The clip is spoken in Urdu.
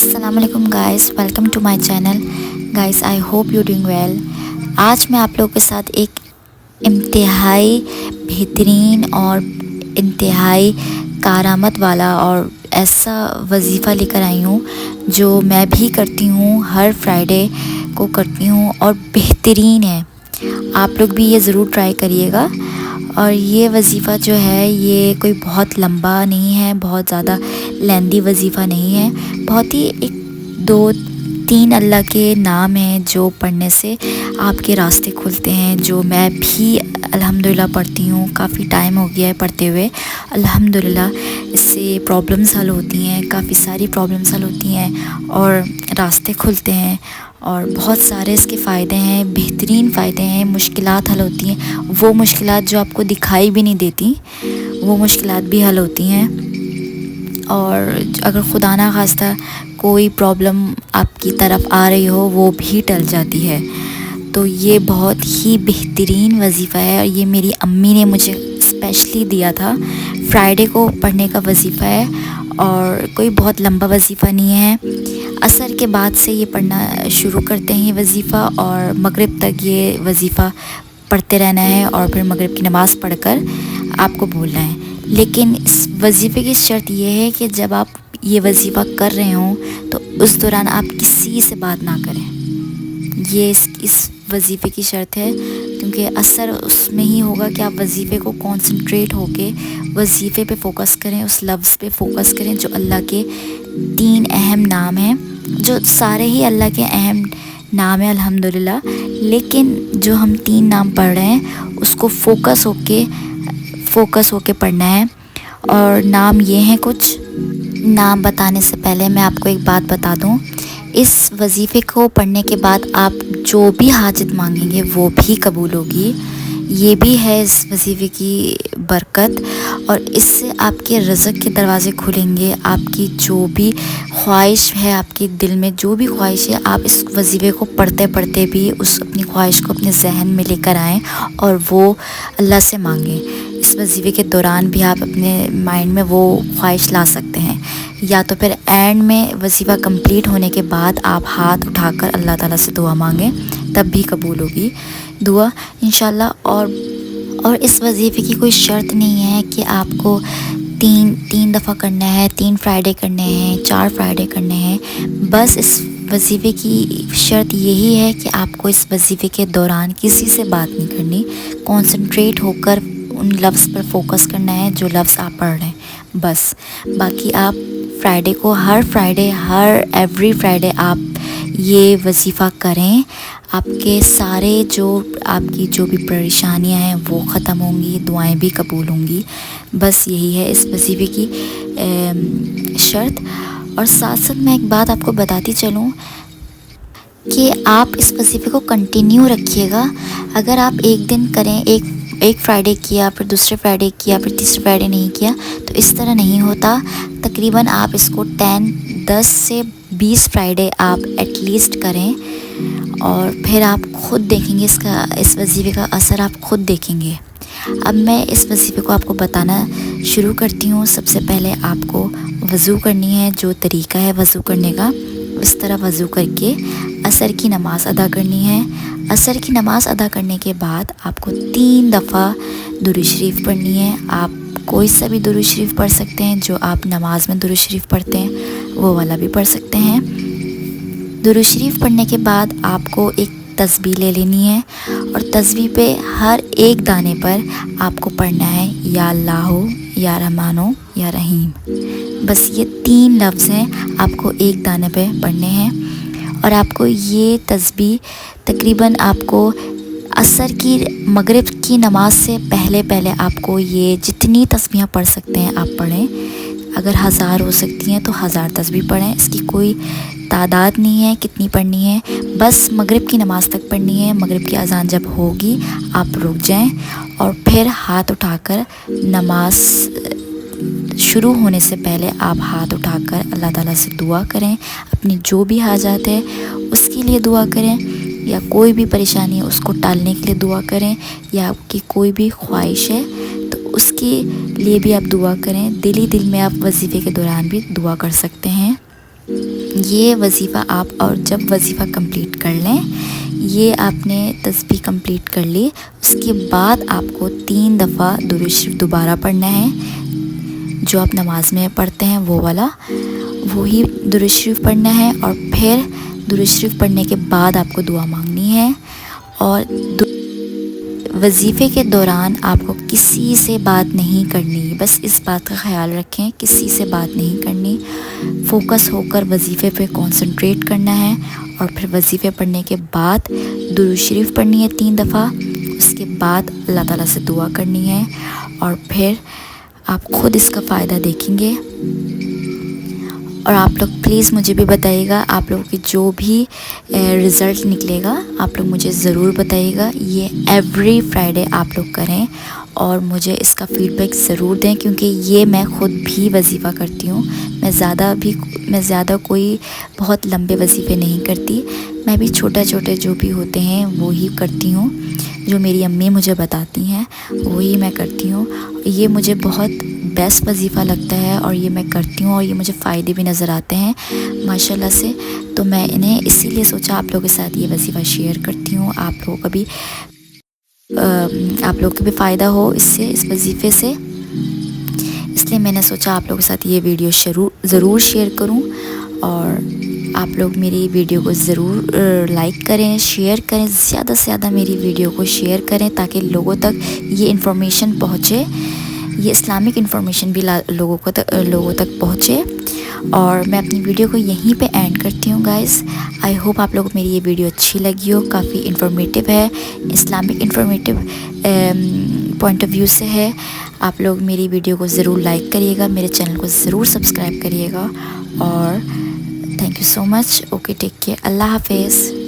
السلام علیکم guys, welcome to my channel guys, I hope you doing well. آج میں آپ لوگوں کے ساتھ ایک انتہائی بہترین اور انتہائی کارآمد والا اور ایسا وظیفہ لے کر آئی ہوں جو میں بھی کرتی ہوں، ہر فرائیڈے کو کرتی ہوں اور بہترین ہے۔ آپ لوگ بھی یہ ضرور ٹرائی کریے گا۔ اور یہ وظیفہ جو ہے یہ کوئی بہت لمبا نہیں ہے، بہت زیادہ لیندی وظیفہ نہیں ہے، بہت ہی ایک دو تین اللہ کے نام ہیں جو پڑھنے سے آپ کے راستے کھلتے ہیں، جو میں بھی الحمدللہ پڑھتی ہوں۔ کافی ٹائم ہو گیا ہے پڑھتے ہوئے، الحمدللہ اس سے پرابلمس حل ہوتی ہیں، کافی ساری پرابلمس حل ہوتی ہیں اور راستے کھلتے ہیں، اور بہت سارے اس کے فائدے ہیں، بہترین فائدے ہیں۔ مشکلات حل ہوتی ہیں، وہ مشکلات جو آپ کو دکھائی بھی نہیں دیتی، وہ مشکلات بھی حل ہوتی ہیں۔ اور اگر خدا نہ خواستہ کوئی پرابلم آپ کی طرف آ رہی ہو، وہ بھی ٹل جاتی ہے۔ تو یہ بہت ہی بہترین وظیفہ ہے، اور یہ میری امی نے مجھے اسپیشلی دیا تھا۔ فرائیڈے کو پڑھنے کا وظیفہ ہے، اور کوئی بہت لمبا وظیفہ نہیں ہے۔ عصر کے بعد سے یہ پڑھنا شروع کرتے ہیں یہ وظیفہ، اور مغرب تک یہ وظیفہ پڑھتے رہنا ہے، اور پھر مغرب کی نماز پڑھ کر آپ کو بولنا ہے۔ لیکن اس وظیفے کی شرط یہ ہے کہ جب آپ یہ وظیفہ کر رہے ہوں تو اس دوران آپ کسی سے بات نہ کریں۔ یہ اس وظیفے کی شرط ہے، کیونکہ اثر اس میں ہی ہوگا کہ آپ وظیفے کو کانسنٹریٹ ہو کے وظیفے پہ فوکس کریں، اس لفظ پہ فوکس کریں جو اللہ کے 3 اہم نام ہیں، جو سارے ہی اللہ کے اہم نام ہیں الحمدللہ، لیکن جو ہم 3 نام پڑھ رہے ہیں اس کو فوکس ہو کے پڑھنا ہے۔ اور نام یہ ہیں کچھ۔ نام بتانے سے پہلے میں آپ کو ایک بات بتا دوں، اس وظیفے کو پڑھنے کے بعد آپ جو بھی حاجت مانگیں گے وہ بھی قبول ہوگی۔ یہ بھی ہے اس وظیفے کی برکت، اور اس سے آپ کے رزق کے دروازے کھلیں گے۔ آپ کی جو بھی خواہش ہے، آپ کے دل میں جو بھی خواہش ہے، آپ اس وظیفے کو پڑھتے پڑھتے بھی اس اپنی خواہش کو اپنے ذہن میں لے کر آئیں اور وہ اللہ سے مانگیں۔ اس وظیفے کے دوران بھی آپ اپنے مائنڈ میں وہ خواہش لا سکتے ہیں، یا تو پھر اینڈ میں وظیفہ کمپلیٹ ہونے کے بعد آپ ہاتھ اٹھا کر اللہ تعالیٰ سے دعا مانگیں، تب بھی قبول ہوگی دعا انشاءاللہ۔ اور اس وظیفے کی کوئی شرط نہیں ہے کہ آپ کو تین دفعہ کرنا ہے، 3 فرائیڈے کرنے ہیں، 4 فرائیڈے کرنے ہیں۔ بس اس وظیفے کی شرط یہی ہے کہ آپ کو اس وظیفے کے دوران کسی سے بات نہیں کرنی، کانسنٹریٹ ہو کر ان لفظ پر فوکس کرنا ہے جو لفظ آپ پڑھ رہے ہیں بس۔ باقی آپ فرائیڈے کو ایوری فرائیڈے آپ یہ وظیفہ کریں، آپ کے سارے آپ کی جو بھی پریشانیاں ہیں وہ ختم ہوں گی، دعائیں بھی قبول ہوں گی۔ بس یہی ہے اس وظیفے کی شرط۔ اور ساتھ ساتھ میں ایک بات آپ کو بتاتی چلوں کہ آپ اس وظیفے کو کنٹینیو رکھیے گا۔ اگر آپ ایک دن کریں، ایک فرائیڈے کیا، پھر دوسرے فرائیڈے کیا، پھر تیسرے فرائیڈے نہیں کیا، تو اس طرح نہیں ہوتا۔ تقریباً آپ اس کو 10 سے 20 فرائیڈے آپ ایٹ لیسٹ کریں، اور پھر آپ خود دیکھیں گے اس وظیفے کا اثر آپ خود دیکھیں گے۔ اب میں اس وظیفے کو آپ کو بتانا شروع کرتی ہوں۔ سب سے پہلے آپ کو وضو کرنی ہے، جو طریقہ ہے وضو کرنے کا، اس طرح وضو کر کے عصر کی نماز ادا کرنی ہے۔ عصر کی نماز ادا کرنے کے بعد آپ کو 3 دفعہ درود شریف پڑھنی ہے۔ آپ کوئی سا بھی درود شریف پڑھ سکتے ہیں، جو آپ نماز میں درود شریف پڑھتے ہیں وہ والا بھی پڑھ سکتے ہیں۔ درود شریف پڑھنے کے بعد آپ کو ایک تسبیح لے لینی ہے، اور تسبیح پہ ہر ایک دانے پر آپ کو پڑھنا ہے یا اللہ ہو، یا رحمان ہو، یا رحیم۔ بس یہ 3 لفظ ہیں، آپ کو ایک دانے پہ پڑھنے ہیں۔ اور آپ کو یہ تسبیح تقریباً آپ کو مغرب کی نماز سے پہلے آپ کو یہ جتنی تسبیحیں پڑھ سکتے ہیں آپ پڑھیں۔ اگر 1000 ہو سکتی ہیں تو 1000 تسبیح پڑھیں، اس کی کوئی تعداد نہیں ہے کتنی پڑھنی ہے، بس مغرب کی نماز تک پڑھنی ہے۔ مغرب کی اذان جب ہوگی آپ رک جائیں، اور پھر ہاتھ اٹھا کر نماز شروع ہونے سے پہلے آپ ہاتھ اٹھا کر اللہ تعالیٰ سے دعا کریں، اپنی جو بھی حاجات ہے اس کے لیے دعا کریں، یا کوئی بھی پریشانی ہے اس کو ٹالنے کے لیے دعا کریں، یا آپ کی کوئی بھی خواہش ہے تو اس کے لیے بھی آپ دعا کریں۔ دل ہی دل میں آپ وظیفے کے دوران بھی دعا کر سکتے ہیں۔ یہ وظیفہ آپ اور جب وظیفہ کمپلیٹ کر لیں، یہ آپ نے تسبیح کمپلیٹ کر لی، اس کے بعد آپ کو 3 دفعہ درود شریف دوبارہ پڑھنا ہے، جو آپ نماز میں پڑھتے ہیں وہ والا، وہی درود شریف پڑھنا ہے، اور پھر درود شریف پڑھنے کے بعد آپ کو دعا مانگنی ہے۔ اور وظیفے کے دوران آپ کو کسی سے بات نہیں کرنی، بس اس بات کا خیال رکھیں، کسی سے بات نہیں کرنی، فوکس ہو کر وظیفے پہ کنسنٹریٹ کرنا ہے، اور پھر وظیفے پڑھنے کے بعد درود شریف پڑھنی ہے 3 دفعہ، اس کے بعد اللہ تعالیٰ سے دعا کرنی ہے، اور پھر آپ خود اس کا فائدہ دیکھیں گے۔ اور آپ لوگ پلیز مجھے بھی بتائیے گا، آپ لوگوں کی جو بھی رزلٹ نکلے گا آپ لوگ مجھے ضرور بتائیے گا۔ یہ ایوری فرائیڈے آپ لوگ کریں اور مجھے اس کا فیڈ بیک ضرور دیں، کیونکہ یہ میں خود بھی وظیفہ کرتی ہوں، میں زیادہ کوئی بہت لمبے وظیفے نہیں کرتی، میں بھی چھوٹے جو بھی ہوتے ہیں وہی کرتی ہوں، جو میری امی مجھے بتاتی ہیں وہی میں کرتی ہوں۔ یہ مجھے بہت بیسٹ وظیفہ لگتا ہے اور یہ میں کرتی ہوں، اور یہ مجھے فائدے بھی نظر آتے ہیں ماشاءاللہ سے، تو میں انہیں اسی لیے سوچا آپ لوگوں کے ساتھ یہ وظیفہ شیئر کرتی ہوں، آپ لوگوں کو بھی فائدہ ہو اس وظیفے سے، اس لیے میں نے سوچا آپ لوگوں کے ساتھ یہ ویڈیو ضرور شیئر کروں، اور آپ لوگ میری ویڈیو کو ضرور لائک کریں، شیئر کریں، زیادہ سے زیادہ میری ویڈیو کو شیئر کریں تاکہ لوگوں تک یہ انفارمیشن پہنچے، یہ اسلامک انفارمیشن بھی لوگوں تک پہنچے۔ اور میں اپنی ویڈیو کو یہیں پہ اینڈ کرتی ہوں گائز، آئی ہوپ آپ لوگوں کو میری یہ ویڈیو اچھی لگی ہو، کافی انفارمیٹیو ہے، Islamic informative point of view سے ہے۔ آپ لوگ میری ویڈیو کو ضرور لائک کریے گا، میرے چینل کو ضرور سبسکرائب کریے گا، اور thank you so much. Okay, take care, Allah حافظ۔